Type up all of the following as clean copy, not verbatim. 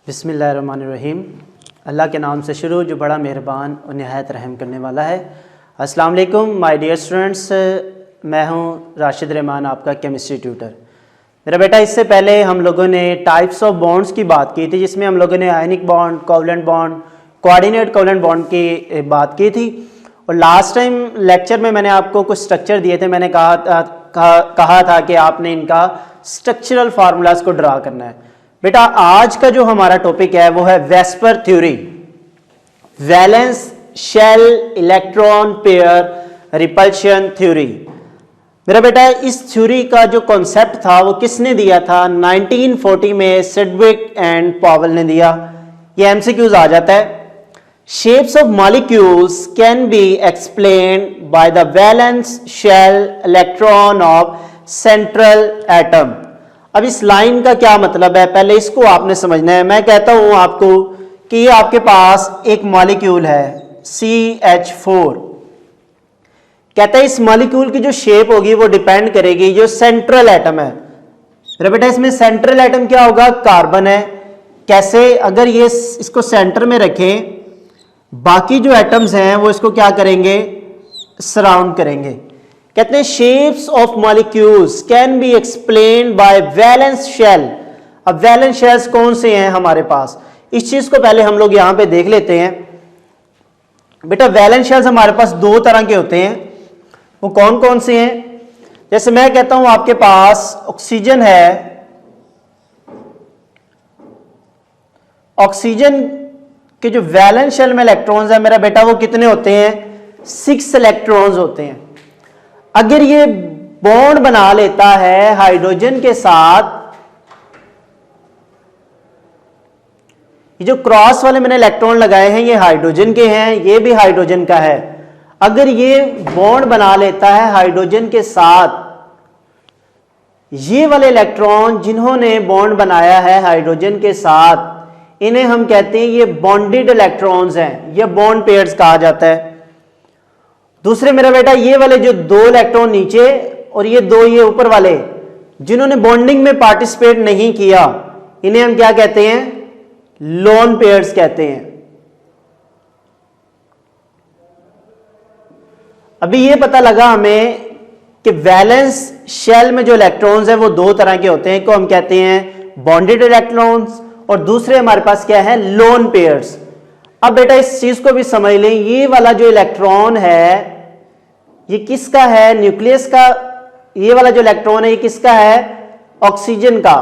बिस्मिल्लाहिर्रहमानिर्रहीम। अल्लाह के नाम से शुरू जो बड़ा मेहरबान और नहायत रहम करने वाला है। अस्सलाम वालेकुम माय डियर स्टूडेंट्स, मैं हूं राशिद रहमान, आपका केमिस्ट्री ट्यूटर। मेरा बेटा, इससे पहले हम लोगों ने टाइप्स ऑफ बॉन्ड्स की बात की थी, जिसमें हम लोगों ने ionic bond, covalent bond, coordinate covalent bond की बात की थी। और लास्ट टाइम लेक्चर में मैंने आपको कुछ स्ट्रक्चर दिए थे। मैंने कहा था कि आपने इनका स्ट्रक्चरल फार्मूलाज को ड्रा करना है। बेटा, आज का जो हमारा टॉपिक है वो है VSEPR theory, valence shell electron pair repulsion theory. मेरा बेटा, इस थ्योरी का जो कॉन्सेप्ट था वो किसने दिया था? 1940 में सिडविक एंड पॉवेल ने दिया। ये एमसीक्यूज आ जाता है। Shapes of molecules can be explained by the valence shell electron of central atom. अब इस लाइन का क्या मतलब है, पहले इसको आपने समझना है। मैं कहता हूं आपको कि ये आपके पास एक मॉलिक्यूल है CH4। कहता है इस मॉलिक्यूल की जो शेप होगी वो डिपेंड करेगी जो सेंट्रल एटम है। मेरा बेटा, इसमें सेंट्रल एटम क्या होगा? कार्बन है। कैसे? अगर ये इसको सेंटर में रखें, बाकी जो एटम्स हैं वो इसको क्या करेंगे? सराउंड करेंगे। कहते हैं shapes of molecules can be explained by valence shell. अब वैलेंस शेल्स कौन से हैं हमारे पास? इस चीज को पहले हम लोग यहां पे देख लेते हैं। बेटा, वैलेंस शेल्स हमारे पास दो तरह के होते हैं। वो कौन कौन से हैं? जैसे मैं कहता हूं आपके पास ऑक्सीजन है। ऑक्सीजन के जो वैलेंस शेल में इलेक्ट्रॉन्स है मेरा बेटा, वो कितने होते हैं? 6 इलेक्ट्रॉन्स होते हैं। अगर ये बॉन्ड बना लेता है हाइड्रोजन के साथ, ये जो क्रॉस वाले मैंने इलेक्ट्रॉन लगाए हैं ये हाइड्रोजन के हैं, ये भी हाइड्रोजन का है। अगर ये बॉन्ड बना लेता है हाइड्रोजन के साथ, ये वाले इलेक्ट्रॉन जिन्होंने बॉन्ड बनाया है हाइड्रोजन के साथ, इन्हें हम कहते हैं ये बॉन्डेड इलेक्ट्रॉन्स हैं, ये बॉन्ड पेयर्स कहा जाता है। दूसरे मेरा बेटा, ये वाले जो दो इलेक्ट्रॉन नीचे और ये दो ये ऊपर वाले जिन्होंने बॉन्डिंग में पार्टिसिपेट नहीं किया, इन्हें हम क्या कहते हैं? लोन पेयर्स कहते हैं। अभी ये पता लगा हमें कि वैलेंस शेल में जो इलेक्ट्रॉन्स हैं वो दो तरह के होते हैं। एक को हम कहते हैं बॉन्डेड इलेक्ट्रॉन्स और दूसरे हमारे पास क्या है? Lone pairs. अब बेटा, इस चीज को भी समझ लें, ये वाला जो इलेक्ट्रॉन है ये किसका है? न्यूक्लियस का। ये वाला जो इलेक्ट्रॉन है ये किसका है? ऑक्सीजन का।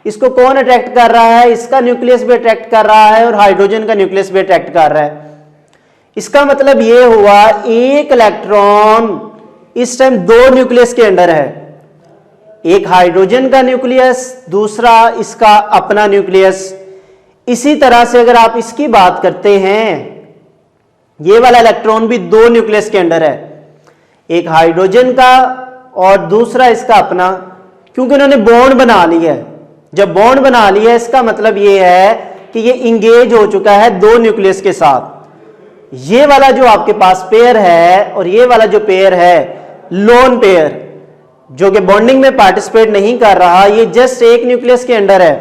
इसको कौन अट्रैक्ट कर रहा है? इसका न्यूक्लियस भी अट्रैक्ट कर रहा है और हाइड्रोजन का न्यूक्लियस भी अट्रैक्ट कर रहा है। इसका मतलब ये हुआ एक इलेक्ट्रॉन इस टाइम दो न्यूक्लियस के अंदर है, एक हाइड्रोजन का न्यूक्लियस, दूसरा इसका अपना न्यूक्लियस। इसी तरह से अगर आप इसकी बात करते हैं, ये वाला इलेक्ट्रॉन भी दो न्यूक्लियस के अंदर है, एक हाइड्रोजन का और दूसरा इसका अपना, क्योंकि उन्होंने बॉन्ड बना लिया है। जब बॉन्ड बना लिया है इसका मतलब ये है कि ये इंगेज हो चुका है दो न्यूक्लियस के साथ। ये वाला जो आपके पास पेयर है और ये वाला जो पेयर है लोन पेयर, जो कि बॉन्डिंग में पार्टिसिपेट नहीं कर रहा, ये जस्ट एक न्यूक्लियस के अंदर है।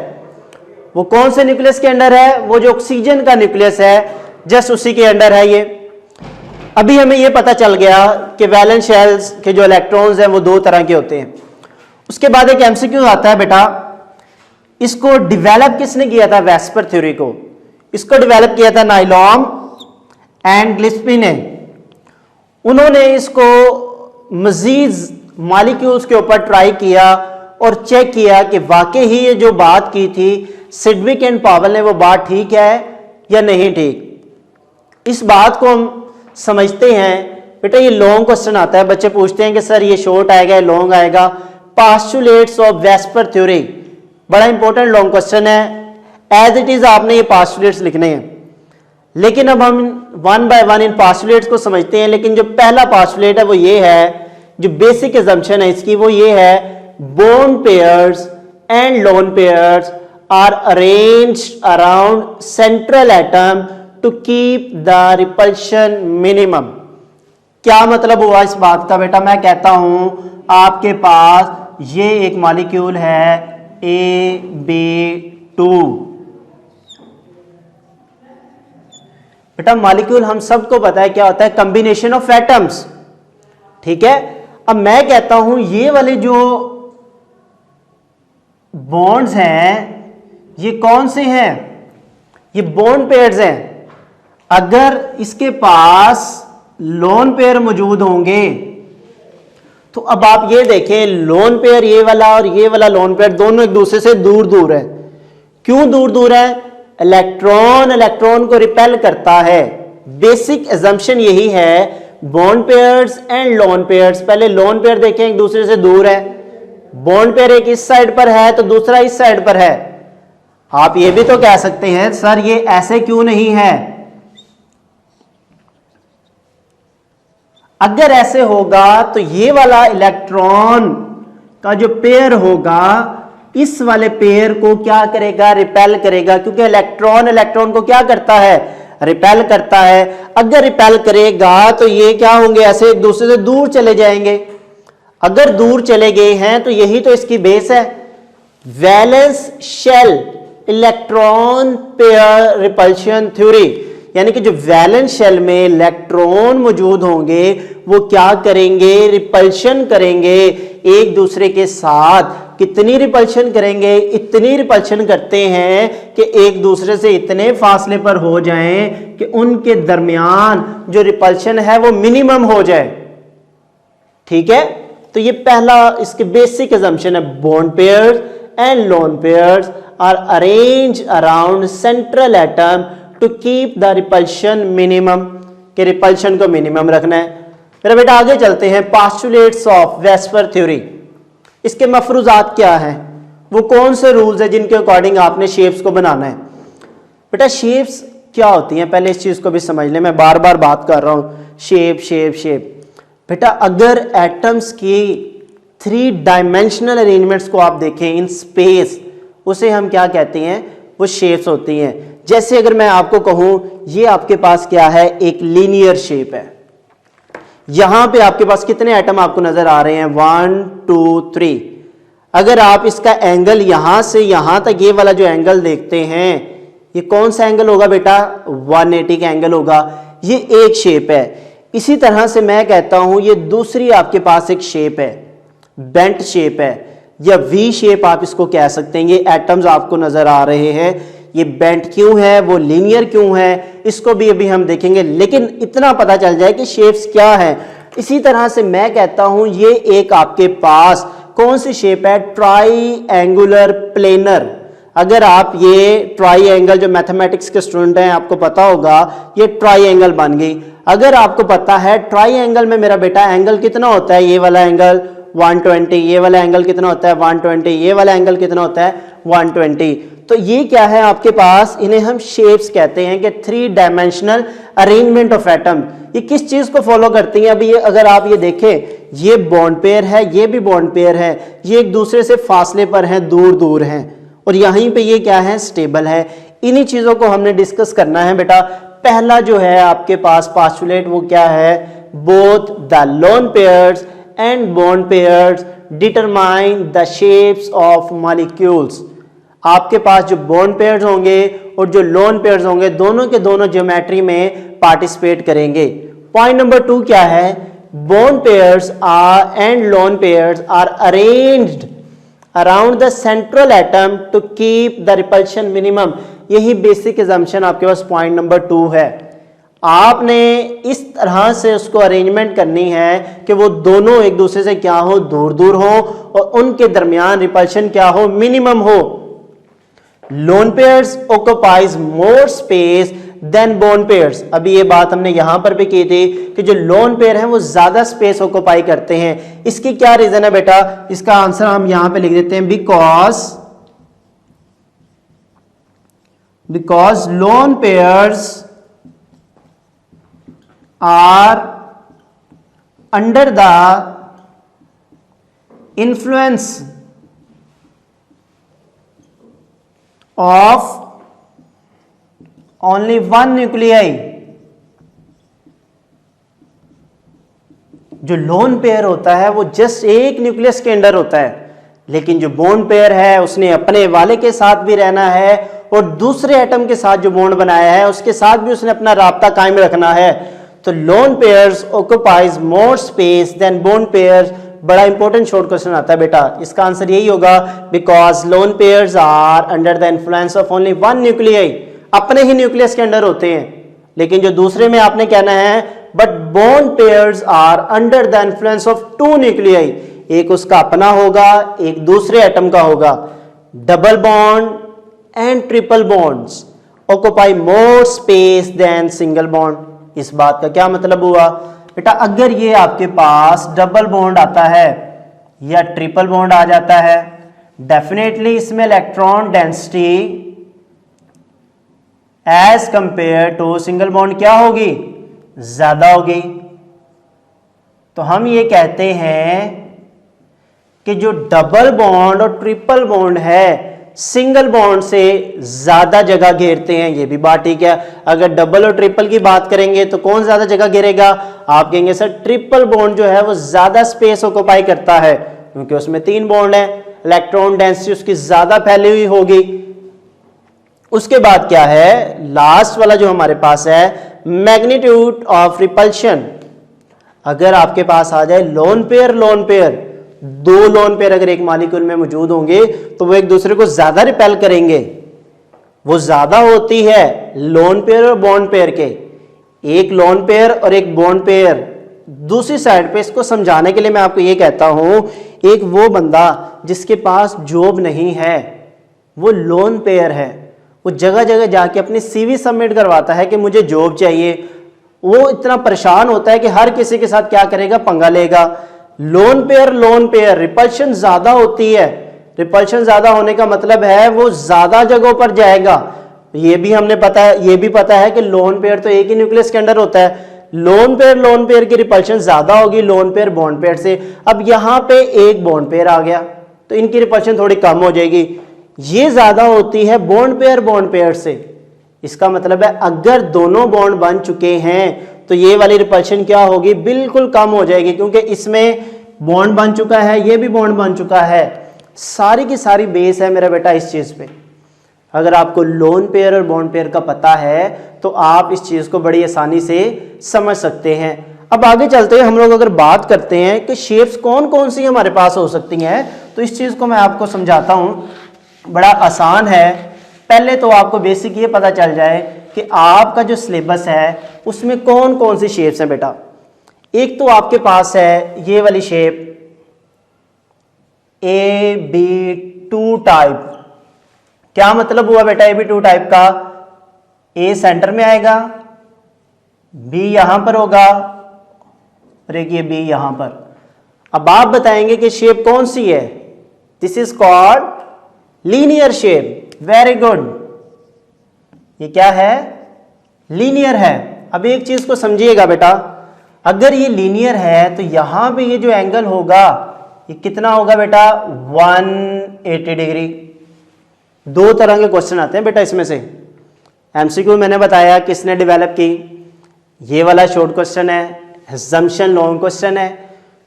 वो कौन से न्यूक्लियस के अंदर है? वो जो ऑक्सीजन का न्यूक्लियस है, जस्ट उसी के अंदर है ये। अभी हमें ये पता चल गया कि वैलेंस शेल्स के जो इलेक्ट्रॉन्स हैं वो दो तरह के होते हैं। उसके बाद एक एमसीक्यू आता है बेटा, इसको डिवेलप किसने किया था? वेस्पर थ्योरी को। इसको डेवलप किया था नाइलॉम एंड गिल्स्पी ने। उन्होंने इसको मजीद मॉलिक्यूल्स के ऊपर ट्राई किया और चेक किया कि वाकई ही ये जो बात की थी सिडविक एंड पॉवेल ने, वो बात ठीक है या नहीं ठीक। इस बात को हम समझते हैं। बेटा, ये लॉन्ग क्वेश्चन आता है, बच्चे पूछते हैं कि सर ये शॉर्ट आएगा या लॉन्ग आएगा। पास्टुलेट्स ऑफ वेस्पर थ्योरी, बड़ा इंपॉर्टेंट लॉन्ग क्वेश्चन है। एज इट इज आपने ये पास्टुलेट्स लिखने हैं, लेकिन अब हम one by one in postulates को समझते हैं। लेकिन जो पहला पास्टुलेट है वो ये है, जो बेसिक एजम्पशन है इसकी वो ये है, bond pairs and lone pairs are arranged around central atom to keep the repulsion minimum. क्या मतलब हुआ इस बात का? बेटा, मैं कहता हूं आपके पास ये एक मॉलिक्यूल है AB2, बेटा मॉलिक्यूल हम सबको पता है क्या होता है, कॉम्बिनेशन ऑफ एटम्स, ठीक है। अब मैं कहता हूं ये वाले जो बॉन्ड्स हैं ये कौन से हैं, ये बॉन्ड पेयर्स हैं। अगर इसके पास लोन पेयर मौजूद होंगे तो अब आप ये देखें, लोन पेयर ये वाला और ये वाला लोन पेयर दोनों एक दूसरे से दूर दूर है। क्यों दूर दूर है? इलेक्ट्रॉन इलेक्ट्रॉन को रिपेल करता है। बेसिक एजम्पशन यही है, bond pairs and lone pairs. पहले लोन पेयर देखें एक दूसरे से दूर है, बॉन्ड पेयर एक इस साइड पर है तो दूसरा इस साइड पर है। आप ये भी तो कह सकते हैं सर ये ऐसे क्यों नहीं है। अगर ऐसे होगा तो ये वाला इलेक्ट्रॉन का जो पेयर होगा इस वाले पेयर को क्या करेगा, रिपेल करेगा, क्योंकि इलेक्ट्रॉन इलेक्ट्रॉन को क्या करता है, रिपेल करता है। अगर रिपेल करेगा तो ये क्या होंगे, ऐसे एक दूसरे से दूर चले जाएंगे। अगर दूर चले गए हैं तो यही तो इसकी बेस है, valence shell electron pair repulsion theory. यानी कि जो वैलेंस शेल में इलेक्ट्रॉन मौजूद होंगे वो क्या करेंगे, रिपल्शन करेंगे एक दूसरे के साथ। कितनी रिपल्शन करेंगे, इतनी रिपल्शन करते हैं कि एक दूसरे से इतने फासले पर हो जाएं कि उनके दरमियान जो रिपल्शन है वो मिनिमम हो जाए, ठीक है। तो ये पहला इसके बेसिक असम्पशन है, bond pairs and lone pairs are arrange around central atom to keep the repulsion minimum, के रिपल्शन को मिनिमम रखना है। मेरा बेटा आगे चलते हैं, पोस्टुलेट्स ऑफ वेस्पर थ्योरी। इसके मफरूजात क्या हैं, वो कौन से रूल्स है जिनके अकॉर्डिंग आपने शेप्स को बनाना है। बेटा शेप्स क्या होती हैं, पहले इस चीज को भी समझ लें, मैं बार बार बात कर रहा हूं, शेप शेप शेप। बेटा अगर एटम्स की 3 डायमेंशनल अरेंजमेंट्स को आप देखें इन स्पेस, उसे हम क्या कहते हैं, वो शेप्स होती हैं। जैसे अगर मैं आपको कहूं ये आपके पास क्या है, एक लीनियर शेप है। यहां पे आपके पास कितने एटम आपको नजर आ रहे हैं, 1 2 3। अगर आप इसका एंगल यहां से यहां तक ये वाला जो एंगल देखते हैं, ये कौन सा एंगल होगा बेटा, 180 का एंगल होगा। ये एक शेप है। इसी तरह से मैं कहता हूं ये दूसरी आपके पास एक शेप है, बेंट शेप है या वी शेप आप इसको कह सकते हैं। ये एटम्स आपको नजर आ रहे हैं, ये बेंट क्यों है, वो लीनियर क्यों है, इसको भी अभी हम देखेंगे, लेकिन इतना पता चल जाए कि शेप्स क्या है। इसी तरह से मैं कहता हूं ये एक आपके पास कौन सी शेप है, ट्राईएंगुलर प्लेनर। अगर आप ये ट्राईएंगल, जो मैथमेटिक्स के स्टूडेंट हैं आपको पता होगा, ये ट्राईएंगल बन गई। अगर आपको पता है ट्राईएंगल में मेरा बेटा एंगल कितना होता है, ये वाला एंगल 120, ये वाला एंगल कितना होता है 120, ये वाला एंगल कितना होता है 120। तो ये क्या है आपके पास, इन्हें हम शेप्स कहते हैं कि 3 डायमेंशनल अरेंजमेंट ऑफ एटम। ये किस चीज को फॉलो करती हैं, अभी ये अगर आप ये देखें, ये बॉन्ड पेयर है, ये भी बॉन्ड पेयर है, ये एक दूसरे से फासले पर हैं, दूर दूर हैं, और यहीं पे ये क्या है, स्टेबल है। इन्हीं चीजों को हमने डिस्कस करना है बेटा। पहला जो है आपके पास पोस्टुलेट वो क्या है, both the lone pairs and bond pairs determine the shapes of molecules. आपके पास जो बॉन्ड पेयर्स होंगे और जो लोन पेयर्स होंगे, दोनों के दोनों ज्योमेट्री में पार्टिसिपेट करेंगे। पॉइंट नंबर 2 क्या है, bond pairs are and lone pairs are arranged around the central atom to keep the repulsion minimum. यही बेसिक असम्पशन आपके पास पॉइंट नंबर 2 है। आपने इस तरह से उसको अरेंजमेंट करनी है कि वो दोनों एक दूसरे से क्या हो, दूर दूर हो, और उनके दरमियान रिपल्शन क्या हो, मिनिमम हो। Lone pairs occupies more space than bond pairs. अभी ये बात हमने यहां पर भी की थी कि जो लोन पेयर हैं वो ज्यादा स्पेस ऑक्युपाई करते हैं। इसकी क्या रीजन है बेटा, इसका आंसर हम यहां पे लिख देते हैं, because lone pairs are under the influence of only one nuclei। जो लोन पेयर होता है वो जस्ट एक न्यूक्लियस के अंडर होता है, लेकिन जो बॉन्ड पेयर है उसने अपने वाले के साथ भी रहना है और दूसरे एटम के साथ जो बॉन्ड बनाया है उसके साथ भी उसने अपना राब्ता कायम रखना है। तो lone pairs occupies more space than bond pairs. बड़ा इंपॉर्टेंट शॉर्ट क्वेश्चन आता है बेटा, इसका आंसर यही होगा because lone pairs are under the influence of only one nuclei, अपने ही न्यूक्लियस के अंडर होते हैं। लेकिन जो दूसरे में आपने कहना है but bond pairs are under the influence of two nuclei, एक उसका अपना होगा एक दूसरे एटम का होगा। Double bond and triple bonds occupy more space than single bond. इस बात का क्या मतलब हुआ बेटा, अगर ये आपके पास डबल बॉन्ड आता है या ट्रिपल बॉन्ड आ जाता है, डेफिनेटली इसमें electron density as compare to single bond क्या होगी, ज्यादा होगी। तो हम ये कहते हैं कि जो डबल बॉन्ड और ट्रिपल बॉन्ड है सिंगल बॉन्ड से ज्यादा जगह घेरते हैं। ये भी बात ठीक है। अगर डबल और ट्रिपल की बात करेंगे तो कौन ज्यादा जगह घेरेगा, आप कहेंगे सर ट्रिपल बॉन्ड जो है वो ज्यादा स्पेस ऑक्यूपाई करता है क्योंकि उसमें 3 बॉन्ड है, इलेक्ट्रॉन डेंसिटी उसकी ज्यादा फैली हुई होगी। उसके बाद क्या है, लास्ट वाला जो हमारे पास है मैग्नीट्यूड ऑफ रिपल्शन। अगर आपके पास आ जाए लोन पेयर, 2 लोन पेयर अगर एक मॉलिक्यूल में मौजूद होंगे तो वो एक दूसरे को ज्यादा रिपेल करेंगे। वो ज्यादा होती है लोन पेयर और बॉन्ड पेयर के, एक लोन पेयर और एक बॉन्ड पेयर। दूसरी साइड पे इसको समझाने के लिए मैं आपको ये कहता हूं, एक वो बंदा जिसके पास जॉब नहीं है वो लोन पेयर है, वो जगह जगह जाके अपनी सीवी सबमिट करवाता है कि मुझे जॉब चाहिए। वो इतना परेशान होता है कि हर किसी के साथ क्या करेगा, पंगा लेगा। लोन पेयर रिपल्शन ज्यादा होती है, रिपल्शन ज्यादा होने का मतलब है वो ज्यादा जगहों पर जाएगा। ये भी हमने पता है, ये भी पता है कि लोन पेयर तो एक ही न्यूक्लियस के अंदर होता है। लोन पेयर की रिपल्शन ज्यादा होगी लोन पेयर बॉन्ड पेयर से। अब यहां पे एक बॉन्ड पेयर आ गया तो इनकी रिपल्शन थोड़ी कम हो जाएगी। ये ज्यादा होती है बॉन्ड पेयर से। इसका मतलब है अगर दोनों बॉन्ड बन चुके हैं तो ये वाली रिपल्शन क्या होगी, बिल्कुल कम हो जाएगी क्योंकि इसमें बॉन्ड बन चुका है, ये भी बॉन्ड बन चुका है। सारी की सारी बेस है मेरा बेटा इस चीज पे। अगर आपको लोन पेयर और बॉन्ड पेयर का पता है तो आप इस चीज को बड़ी आसानी से समझ सकते हैं। अब आगे चलते हैं, हम लोग अगर बात करते हैं कि शेप्स कौन कौन सी हमारे पास हो सकती हैं तो इस चीज को मैं आपको समझाता हूं, बड़ा आसान है। पहले तो आपको बेसिक ये पता चल जाए कि आपका जो सिलेबस है उसमें कौन कौन सी शेप्स हैं बेटा। एक तो आपके पास है ये वाली शेप AB2 टाइप। क्या मतलब हुआ बेटा AB2 टाइप का, A सेंटर में आएगा, B यहां पर होगा और एक ये B यहां पर। अब आप बताएंगे कि शेप कौन सी है, this is called linear shape. Very good, ये क्या है, लीनियर है। अब एक चीज को समझिएगा बेटा, अगर ये लीनियर है तो यहां पे ये जो एंगल होगा ये कितना होगा बेटा, 180 डिग्री। 2 तरह के क्वेश्चन आते हैं बेटा इसमें से। एमसीक्यू मैंने बताया किसने डेवलप की, ये वाला शॉर्ट क्वेश्चन है, assumption लॉन्ग क्वेश्चन है।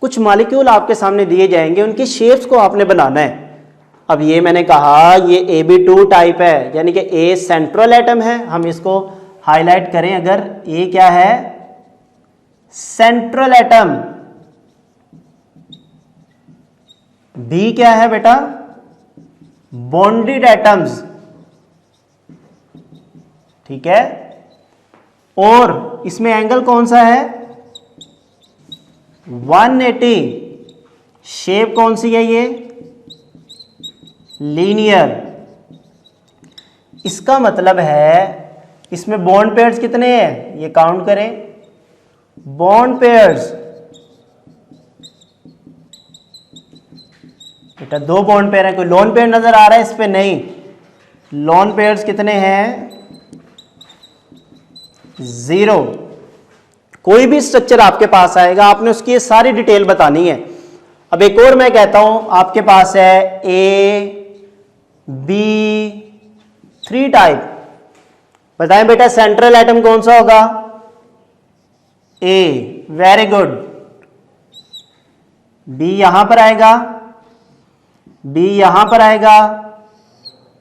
कुछ मॉलिक्यूल आपके सामने दिए जाएंगे, उनकी शेप्स को आपने बनाना है। अब ये मैंने कहा ये AB2 टाइप है, यानी कि A सेंट्रल एटम है। हम इसको हाईलाइट करें, अगर ये क्या है, सेंट्रल एटम। B क्या है बेटा, बॉन्डेड एटम्स, ठीक है। और इसमें एंगल कौन सा है, 180। शेप कौन सी है, ये लीनियर। इसका मतलब है इसमें बॉन्ड पेयर्स कितने हैं, ये काउंट करें। बॉन्ड पेयर्स बेटा 2 बॉन्ड पेयर है। कोई लोन पेयर नजर आ रहा है इस पे, नहीं। लोन पेयर्स कितने हैं, 0। कोई भी स्ट्रक्चर आपके पास आएगा आपने उसकी ये सारी डिटेल बतानी है। अब एक और मैं कहता हूं, आपके पास है AB3 टाइप। बताएं बेटा सेंट्रल एटम कौन सा होगा, A। Very good. B यहां पर आएगा, B यहां पर आएगा,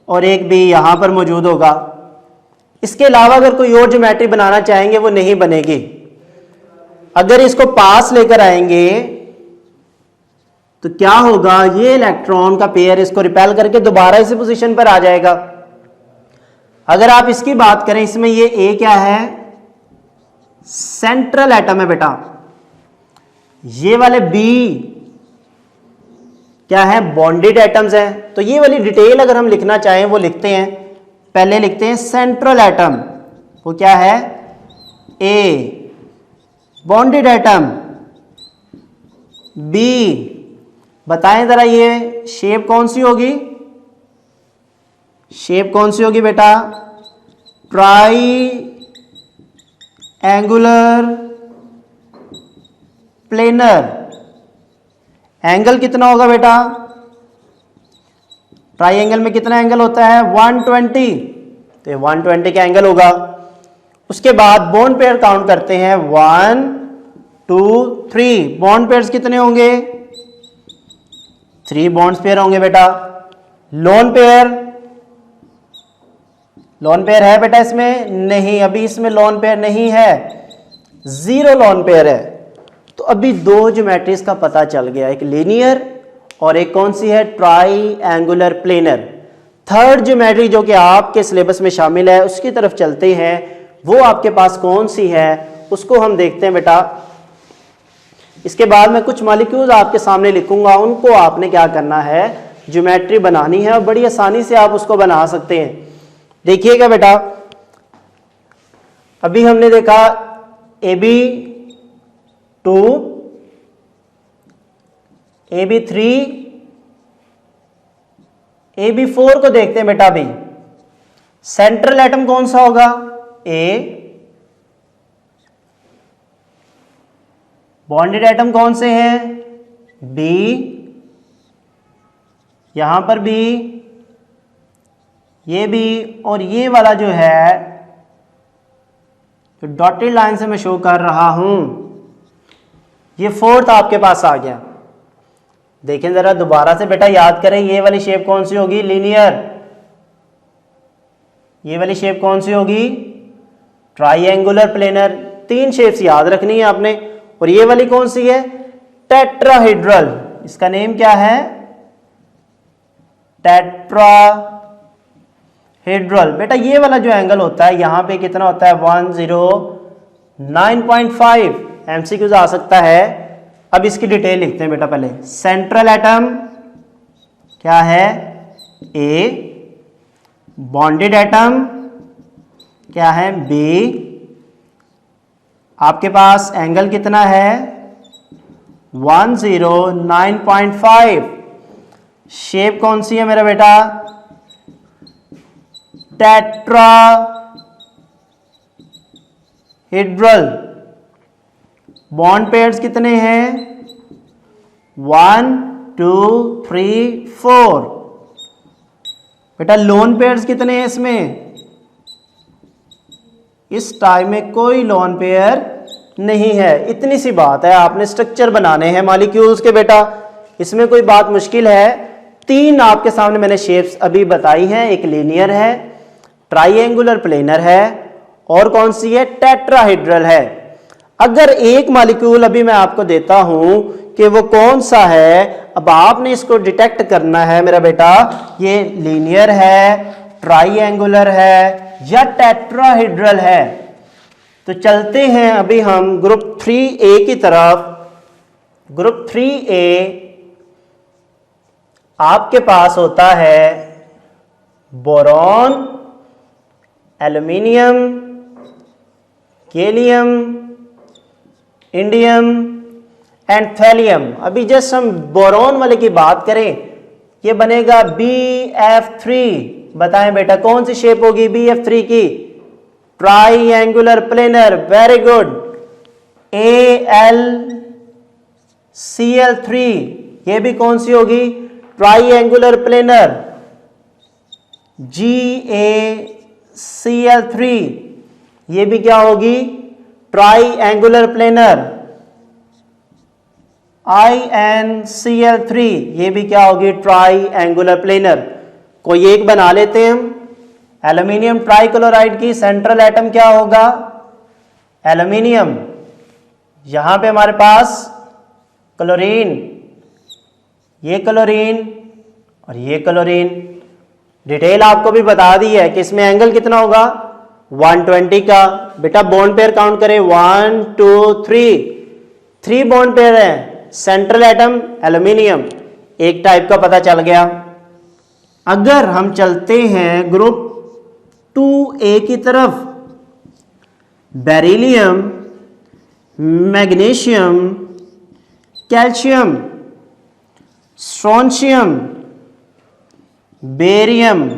और एक बी यहां पर मौजूद होगा। इसके अलावा अगर कोई और ज्योमेट्री बनाना चाहेंगे वो नहीं बनेगी। अगर इसको पास लेकर आएंगे तो क्या होगा, ये इलेक्ट्रॉन का पेयर इसको रिपेल करके दोबारा इसी पोजीशन पर आ जाएगा। अगर आप इसकी बात करें, इसमें ये ए क्या है, सेंट्रल एटम है बेटा। ये वाले बी क्या है, बॉन्डेड एटम्स हैं। तो ये वाली डिटेल अगर हम लिखना चाहें वो लिखते हैं, पहले लिखते हैं सेंट्रल एटम, वो क्या है, ए, बॉन्डेड एटम बी। बताएं जरा ये शेप कौन सी होगी, शेप कौन सी होगी बेटा, ट्राई एंगुलर प्लेनर। एंगल कितना होगा बेटा, ट्राइंगल में कितना एंगल होता है, 120, तो 120 का एंगल होगा। उसके बाद बॉन्ड पेयर काउंट करते हैं, 1 2 3। बॉन्ड पेयर्स कितने होंगे, 3 बॉन्ड्स पेयर होंगे बेटा। लोन पेयर, लोन पेयर है बेटा इसमें, नहीं, अभी इसमें लोन पेयर नहीं है, 0 लोन पेयर है। तो अभी 2 ज्योमेट्रीज का पता चल गया, एक लीनियर और एक कौन सी है, try angular planar. Third geometry जो कि आपके सिलेबस में शामिल है उसकी तरफ चलते हैं, वो आपके पास कौन सी है उसको हम देखते हैं बेटा। इसके बाद मैं कुछ मॉलिक्यूल्स आपके सामने लिखूंगा, उनको आपने क्या करना है, ज्योमेट्री बनानी है और बड़ी आसानी से आप उसको बना सकते हैं। देखिएगा बेटा, अभी हमने देखा AB2, AB3, AB4 को देखते हैं बेटा। अभी सेंट्रल एटम कौन सा होगा, A, बॉन्डेड एटम कौन से हैं, B, यहां पर B, ये भी, और ये वाला जो है जो डॉटेड लाइन से मैं शो कर रहा हूं, ये फोर्थ आपके पास आ गया। देखें जरा दोबारा से बेटा, याद करें, ये वाली शेप कौन सी होगी, लीनियर। ये वाली शेप कौन सी होगी, ट्राइएंगुलर प्लेनर। 3 शेप्स याद रखनी है आपने। और ये वाली कौन सी है, टेट्राहेड्रल। इसका नेम क्या है, टेट्राहेड्रल। बेटा ये वाला जो एंगल होता है यहां पे कितना होता है, 109.5। एमसीक्यूज आ सकता है। अब इसकी डिटेल लिखते हैं बेटा। पहले सेंट्रल एटम क्या है, ए, बॉन्डेड एटम क्या है, बी। आपके पास एंगल कितना है, 109.5। शेप कौन सी है मेरा बेटा, टेट्राहेड्रल। बॉन्ड पेयर्स कितने हैं, 1 2 3 4। बेटा लोन पेयर्स कितने हैं इसमें, इस टाइम में कोई लोन पेयर नहीं है। इतनी सी बात है, आपने स्ट्रक्चर बनाने हैं मॉलिक्यूल्स के बेटा, इसमें कोई बात मुश्किल है। 3 आपके सामने मैंने शेप्स अभी बताई हैं, एक लीनियर है, ट्राइएंगुलर प्लेनर है, और कौन सी है, टेट्राहेड्रल है। अगर एक मॉलिक्यूल अभी मैं आपको देता हूं कि वो कौन सा है, अब आपने इसको डिटेक्ट करना है मेरा बेटा, ये लीनियर है, ट्राइएंगुलर है या टेट्राहेड्रल है। तो चलते हैं अभी हम ग्रुप 3A की तरफ। ग्रुप 3A आपके पास होता है boron, aluminium, gallium, indium and thallium. अभी जस्ट हम बोरॉन वाले की बात करें, ये बनेगा BF3। बताएं बेटा कौन सी शेप होगी BF3 की, triangular planar. Very good. AlCl3, ये भी कौन सी होगी, ट्राइएंगुलर प्लेनर। GaCl3, ये भी क्या होगी, ट्राइएंगुलर प्लेनर। InCl3, ये भी क्या होगी, ट्राइएंगुलर प्लेनर। कोई एक बना लेते हैं हम। एल्यूमिनियम ट्राइक्लोराइड की सेंट्रल एटम क्या होगा? एल्यूमिनियम। यहां पे हमारे पास क्लोरीन, ये क्लोरीन और ये क्लोरीन। डिटेल आपको भी बता दी है कि इसमें एंगल कितना होगा? 120 का। बेटा बॉन्ड पेयर काउंट करें, 1 2 3 बॉन्ड पेयर है। सेंट्रल एटम एल्यूमिनियम, एक टाइप का पता चल गया। अगर हम चलते हैं ग्रुप 2A की तरफ, beryllium, magnesium, calcium, strontium, barium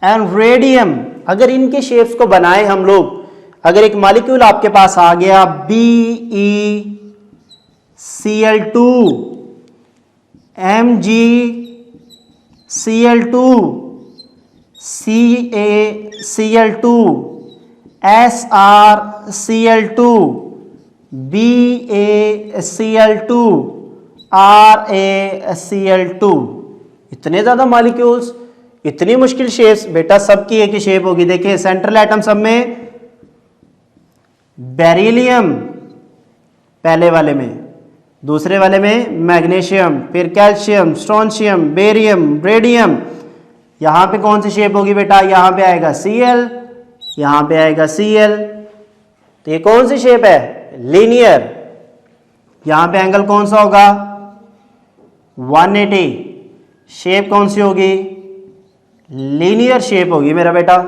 and radium, अगर इनके शेप्स को बनाए हम लोग, अगर एक मॉलिक्यूल आपके पास आ गया BeCl2, MgCl2, CaCl2, SrCl2, BaCl2, RaCl2, इतने ज्यादा मॉलिक्यूल्स, इतनी मुश्किल शेप्स। बेटा सबकी एक ही शेप होगी। देखिए सेंट्रल एटम सब में बेरिलियम पहले वाले में, दूसरे वाले में मैग्नीशियम, फिर कैल्शियम, स्ट्रोंशियम, बेरियम, रेडियम। यहां पे कौन सी शेप होगी बेटा? यहां पे आएगा Cl, यहां पे आएगा Cl। तो ये कौन सी शेप है? लीनियर। यहां पे एंगल कौन सा होगा? 180। शेप कौन सी होगी? लीनियर शेप होगी मेरा बेटा।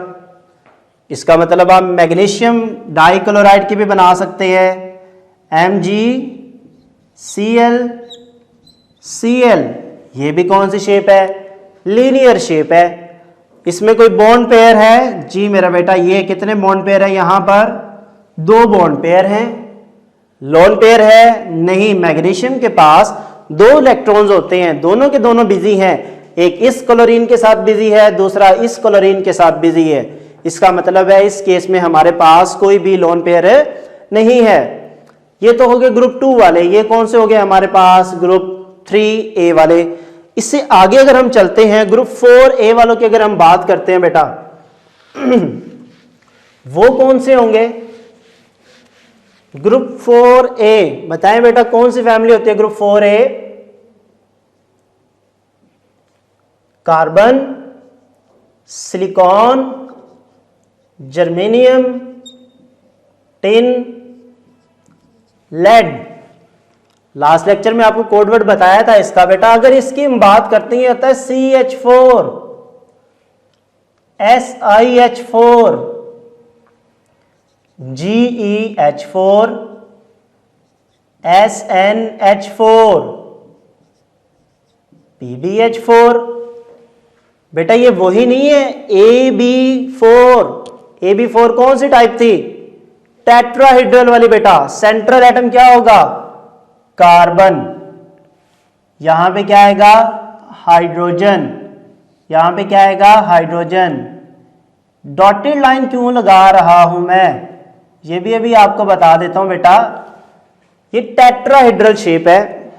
इसका मतलब आप मैग्नीशियम डाइक्लोराइड की भी बना सकते हैं, MgCl, ये भी कौन सी शेप है? लीनियर शेप है। इसमें कोई बॉन्ड पेयर है? जी मेरा बेटा, ये कितने बॉन्ड पेयर है? यहां पर 2 बॉन्ड पेयर हैं। लोन पेयर है? नहीं, मैग्नीशियम के पास 2 इलेक्ट्रॉन्स होते हैं, दोनों के दोनों बिजी हैं। एक इस क्लोरीन के साथ बिजी है, दूसरा इस क्लोरीन के साथ बिजी है। इसका मतलब है इस केस में हमारे पास कोई भी लोन पेयर नहीं है। ये तो हो गए ग्रुप 2 वाले। ये कौन से हो गए हमारे पास? ग्रुप 3A वाले। इससे आगे अगर हम चलते हैं, ग्रुप 4A वालों की अगर हम बात करते हैं बेटा, वो कौन से होंगे? ग्रुप 4A बताएं बेटा, कौन सी फैमिली होती है group 4A? Carbon, silicon, germanium, tin, lead. Last lecture में आपको कोडवर्ड बताया था इसका बेटा। अगर इसकी हम बात करते हैं, होता है CH4, SiH4, GeH4, SnH4, PbH4। बेटा ये वही नहीं है AB4। AB4 कौन सी टाइप थी? टेट्राहेड्रल वाली बेटा। सेंट्रल एटम क्या होगा? कार्बन। यहां पे क्या आएगा? हाइड्रोजन। यहां पे क्या आएगा? हाइड्रोजन। डॉटेड लाइन क्यों लगा रहा हूं मैं, ये भी अभी आपको बता देता हूं बेटा। ये टेट्राहेड्रल शेप है।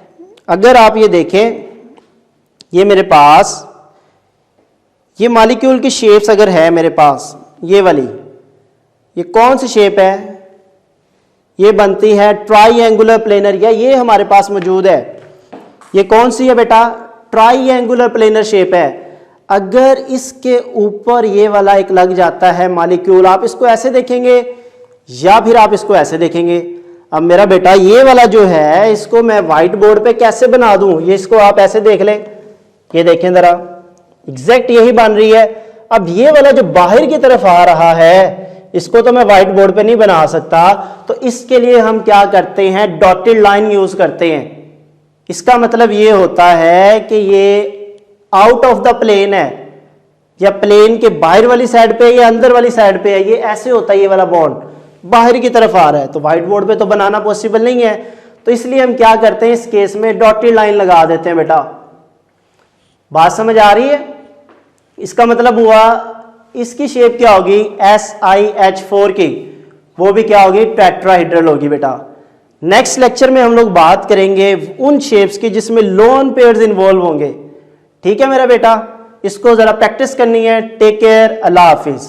अगर आप ये देखें, ये मेरे पास ये मॉलिक्यूल की शेप्स अगर है मेरे पास, ये वाली, ये कौन सी शेप है? ये बनती है ट्राइएंगुलर प्लेनर, या ये हमारे पास मौजूद है। ये कौन सी है बेटा? ट्राइएंगुलर प्लेनर शेप है। अगर इसके ऊपर ये वाला एक लग जाता है मॉलिक्यूल, आप इसको ऐसे देखेंगे या फिर आप इसको ऐसे देखेंगे। अब मेरा बेटा ये वाला जो है, इसको मैं व्हाइट बोर्ड पे कैसे बना दूं? ये इसको आप ऐसे देख लें, ये देखें जरा, एग्जैक्ट यही बन रही है। अब ये वाला जो बाहर की तरफ आ रहा है, इसको तो मैं व्हाइट बोर्ड पे नहीं बना सकता, तो इसके लिए हम क्या करते हैं? डॉटेड लाइन यूज करते हैं। इसका मतलब ये होता है कि ये आउट ऑफ द प्लेन है, या प्लेन के बाहर वाली साइड पे या अंदर वाली साइड पे है। ये ऐसे होता है, ये वाला बॉन्ड बाहर की तरफ आ रहा है, तो व्हाइट बोर्ड पे तो बनाना पॉसिबल नहीं है। तो इसलिए हम क्या करते हैं, इस केस में डॉटेड लाइन लगा देते हैं बेटा। बात समझ आ रही है? इसका मतलब हुआ इसकी शेप क्या होगी? SiH4 की, वो भी क्या होगी? टेट्राहेड्रल होगी बेटा। नेक्स्ट लेक्चर में हम लोग बात करेंगे उन शेप्स की जिसमें लोन पेयर्स इन्वॉल्व होंगे। ठीक है मेरा बेटा, इसको ज़रा प्रैक्टिस करनी है। टेक केयर, अल्लाह हाफिज़।